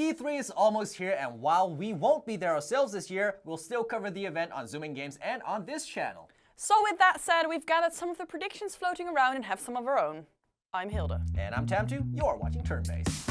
E3 is almost here, and while we won't be there ourselves this year, we'll still cover the event on ZoominGames and on this channel. So with that said, we've gathered some of the predictions floating around and have some of our own. I'm Hilde. And I'm TAMTU, you're watching Turn-Based.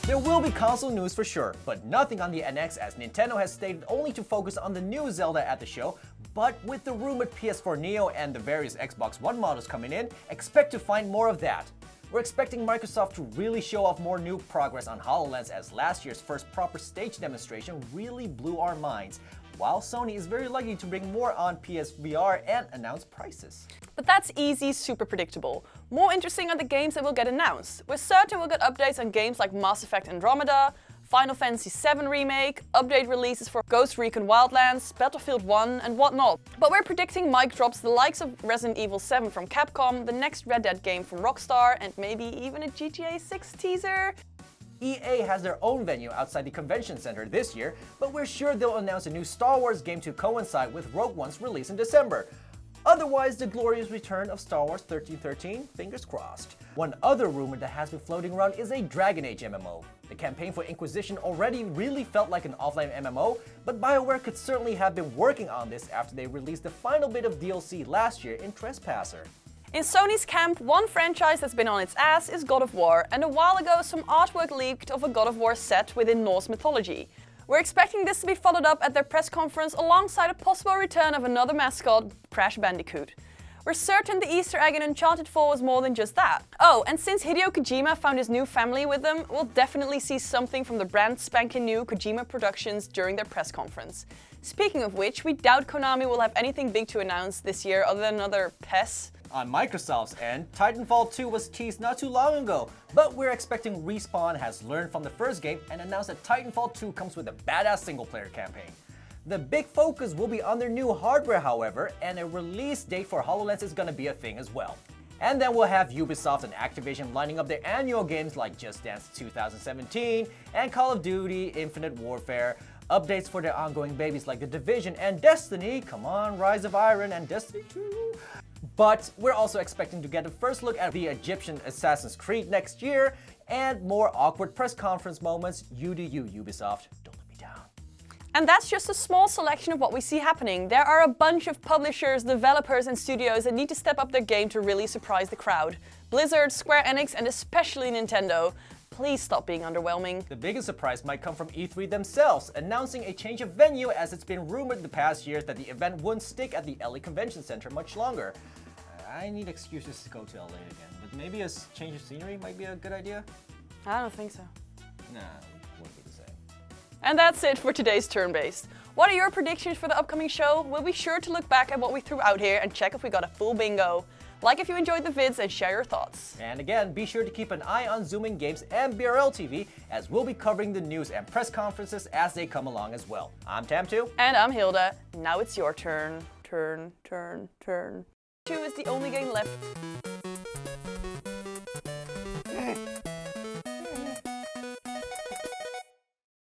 There will be console news for sure, but nothing on the NX as Nintendo has stated only to focus on the new Zelda at the show. But with the rumored PS4 Neo and the various Xbox One models coming in, expect to find more of that. We're expecting Microsoft to really show off more new progress on HoloLens as last year's first proper stage demonstration really blew our minds, while Sony is very likely to bring more on PSVR and announce prices. But that's easy, super predictable. More interesting are the games that will get announced. We're certain we'll get updates on games like Mass Effect Andromeda, Final Fantasy VII Remake, update releases for Ghost Recon Wildlands, Battlefield 1 and whatnot. But we're predicting mic drops the likes of Resident Evil 7 from Capcom, the next Red Dead game from Rockstar, and maybe even a GTA 6 teaser. EA has their own venue outside the convention center this year, but we're sure they'll announce a new Star Wars game to coincide with Rogue One's release in December. Otherwise, the glorious return of Star Wars 1313, fingers crossed. One other rumor that has been floating around is a Dragon Age MMO. The campaign for Inquisition already really felt like an offline MMO, but BioWare could certainly have been working on this after they released the final bit of DLC last year in Trespasser. In Sony's camp, one franchise that's been on its ass is God of War, and a while ago some artwork leaked of a God of War set within Norse mythology. We're expecting this to be followed up at their press conference alongside a possible return of another mascot, Crash Bandicoot. We're certain the Easter egg in Uncharted 4 was more than just that. Oh, and since Hideo Kojima found his new family with them, we'll definitely see something from the brand spanking new Kojima Productions during their press conference. Speaking of which, we doubt Konami will have anything big to announce this year other than another PES. On Microsoft's end, Titanfall 2 was teased not too long ago, but we're expecting Respawn has learned from the first game and announced that Titanfall 2 comes with a badass single-player campaign. The big focus will be on their new hardware, however, and a release date for HoloLens is gonna be a thing as well. And then we'll have Ubisoft and Activision lining up their annual games like Just Dance 2017 and Call of Duty Infinite Warfare, updates for their ongoing babies like The Division and Destiny, come on, Rise of Iron and Destiny 2. But we're also expecting to get a first look at the Egyptian Assassin's Creed next year, and more awkward press conference moments. You do you, Ubisoft. Don't let me down. And that's just a small selection of what we see happening. There are a bunch of publishers, developers and studios that need to step up their game to really surprise the crowd. Blizzard, Square Enix and especially Nintendo. Please stop being underwhelming. The biggest surprise might come from E3 themselves, announcing a change of venue as it's been rumored the past years that the event wouldn't stick at the LA Convention Center much longer. I need excuses to go to LA again, but maybe a change of scenery might be a good idea? I don't think so. Nah, it wouldn't be the same. And that's it for today's Turn-Based. What are your predictions for the upcoming show? We'll be sure to look back at what we threw out here and check if we got a full bingo. Like if you enjoyed the vids and share your thoughts. And again, be sure to keep an eye on ZoominGames and BRLtv as we'll be covering the news and press conferences as they come along as well. I'm TAMTU. And I'm Hilde. Now it's your turn. Turn. 2 is the only game left.